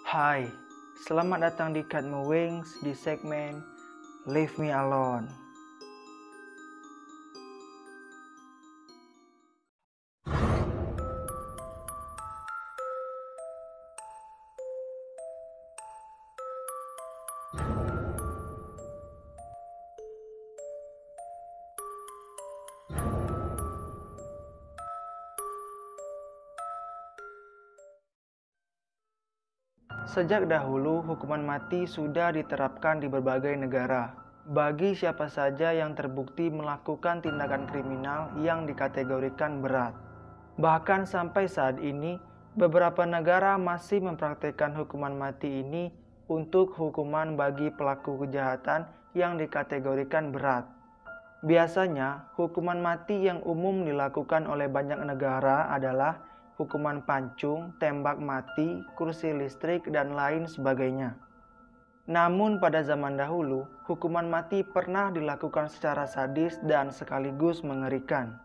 Hai, selamat datang di Catmu Wings di segmen Leave Me Alone. Sejak dahulu, hukuman mati sudah diterapkan di berbagai negara bagi siapa saja yang terbukti melakukan tindakan kriminal yang dikategorikan berat. Bahkan sampai saat ini, beberapa negara masih mempraktikkan hukuman mati ini untuk hukuman bagi pelaku kejahatan yang dikategorikan berat. Biasanya, hukuman mati yang umum dilakukan oleh banyak negara adalah hukuman pancung, tembak mati, kursi listrik, dan lain sebagainya. Namun pada zaman dahulu, hukuman mati pernah dilakukan secara sadis dan sekaligus mengerikan.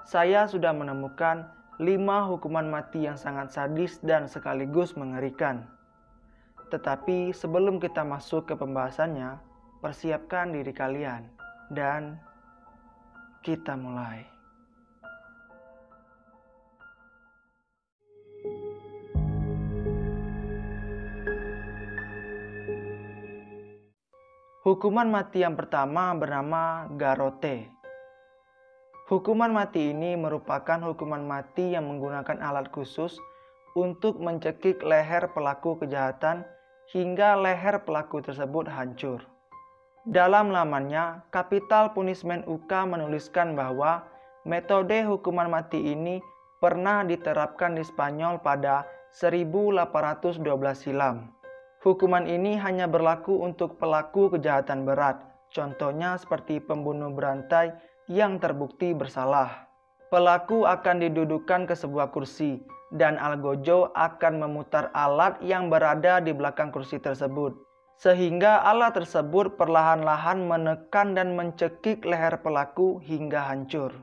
Saya sudah menemukan 5 hukuman mati yang sangat sadis dan sekaligus mengerikan. Tetapi sebelum kita masuk ke pembahasannya, persiapkan diri kalian dan kita mulai. Hukuman mati yang pertama bernama garrote. Hukuman mati ini merupakan hukuman mati yang menggunakan alat khusus untuk mencekik leher pelaku kejahatan hingga leher pelaku tersebut hancur. Dalam lamannya, Capital Punishment UK menuliskan bahwa metode hukuman mati ini pernah diterapkan di Spanyol pada 1812 silam. Hukuman ini hanya berlaku untuk pelaku kejahatan berat, contohnya seperti pembunuh berantai yang terbukti bersalah. Pelaku akan didudukkan ke sebuah kursi, dan algojo akan memutar alat yang berada di belakang kursi tersebut, sehingga alat tersebut perlahan-lahan menekan dan mencekik leher pelaku hingga hancur.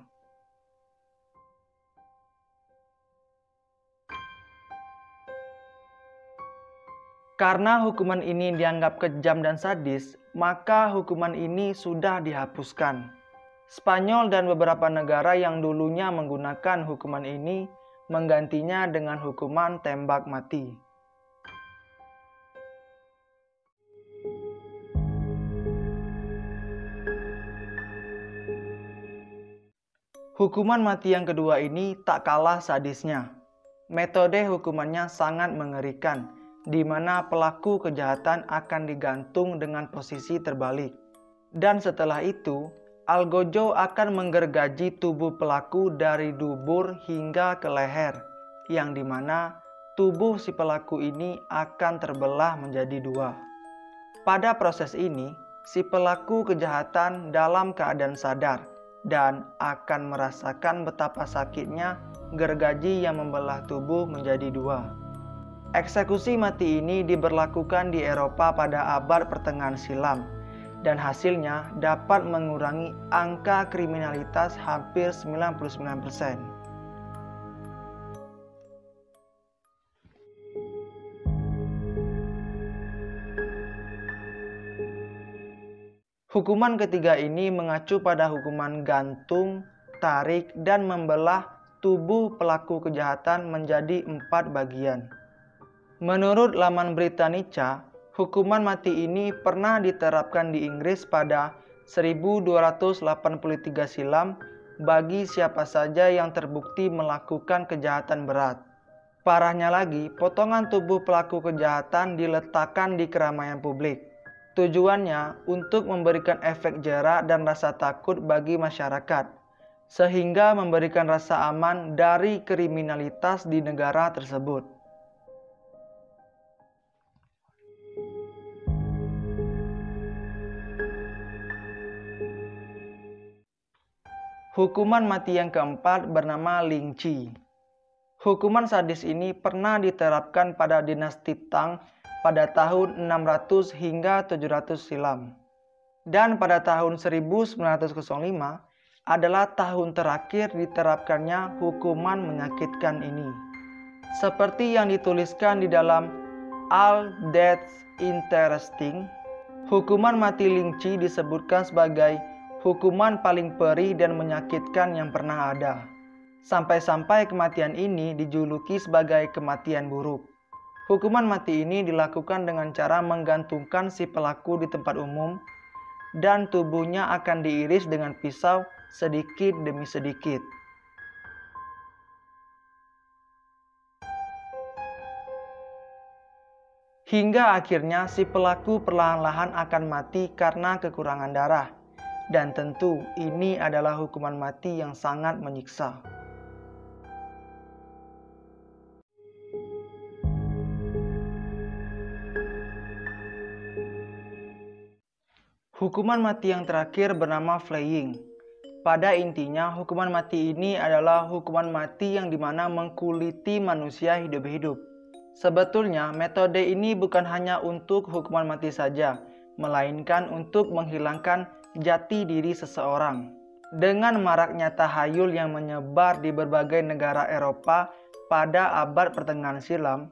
Karena hukuman ini dianggap kejam dan sadis, maka hukuman ini sudah dihapuskan. Spanyol dan beberapa negara yang dulunya menggunakan hukuman ini menggantinya dengan hukuman tembak mati. Hukuman mati yang kedua ini tak kalah sadisnya. Metode hukumannya sangat mengerikan, di mana pelaku kejahatan akan digantung dengan posisi terbalik. Dan setelah itu, algojo akan menggergaji tubuh pelaku dari dubur hingga ke leher, yang dimana tubuh si pelaku ini akan terbelah menjadi 2. Pada proses ini, si pelaku kejahatan dalam keadaan sadar dan akan merasakan betapa sakitnya gergaji yang membelah tubuh menjadi 2. Eksekusi mati ini diberlakukan di Eropa pada abad pertengahan silam, dan hasilnya dapat mengurangi angka kriminalitas hampir 99%. Hukuman ketiga ini mengacu pada hukuman gantung, tarik, dan membelah tubuh pelaku kejahatan menjadi 4 bagian. Menurut laman Britannica, hukuman mati ini pernah diterapkan di Inggris pada 1283 silam bagi siapa saja yang terbukti melakukan kejahatan berat. Parahnya lagi, potongan tubuh pelaku kejahatan diletakkan di keramaian publik. Tujuannya untuk memberikan efek jera dan rasa takut bagi masyarakat, sehingga memberikan rasa aman dari kriminalitas di negara tersebut. Hukuman mati yang keempat bernama lynchi. Hukuman sadis ini pernah diterapkan pada dinasti Tang pada tahun 600 hingga 700 silam. Dan pada tahun 1905 adalah tahun terakhir diterapkannya hukuman menyakitkan ini. Seperti yang dituliskan di dalam All That's Interesting, hukuman mati Lingchi disebutkan sebagai hukuman paling perih dan menyakitkan yang pernah ada. Sampai-sampai kematian ini dijuluki sebagai kematian buruk. Hukuman mati ini dilakukan dengan cara menggantungkan si pelaku di tempat umum dan tubuhnya akan diiris dengan pisau sedikit demi sedikit. Hingga akhirnya si pelaku perlahan-lahan akan mati karena kekurangan darah. Dan tentu ini adalah hukuman mati yang sangat menyiksa. Hukuman mati yang terakhir bernama flaying. Pada intinya, hukuman mati ini adalah hukuman mati yang dimana mengkuliti manusia hidup-hidup. Sebetulnya, metode ini bukan hanya untuk hukuman mati saja, melainkan untuk menghilangkan jati diri seseorang. Dengan maraknya tahayul yang menyebar di berbagai negara Eropa pada abad pertengahan silam,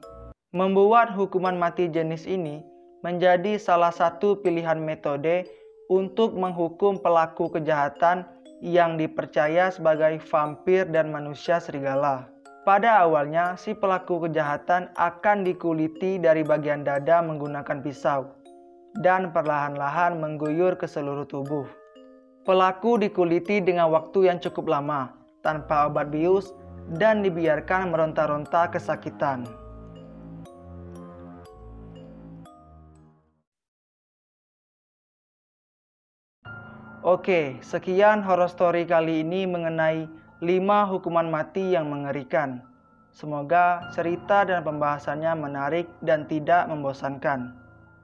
membuat hukuman mati jenis ini menjadi salah satu pilihan metode untuk menghukum pelaku kejahatan yang dipercaya sebagai vampir dan manusia serigala. Pada awalnya, si pelaku kejahatan akan dikuliti dari bagian dada menggunakan pisau dan perlahan-lahan mengguyur ke seluruh tubuh. Pelaku dikuliti dengan waktu yang cukup lama, tanpa obat bius, dan dibiarkan meronta-ronta kesakitan. Oke, sekian horror story kali ini mengenai 5 hukuman mati yang mengerikan. Semoga cerita dan pembahasannya menarik dan tidak membosankan.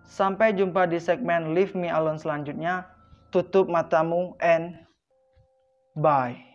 Sampai jumpa di segmen Leave Me Alone selanjutnya. Tutup matamu and bye.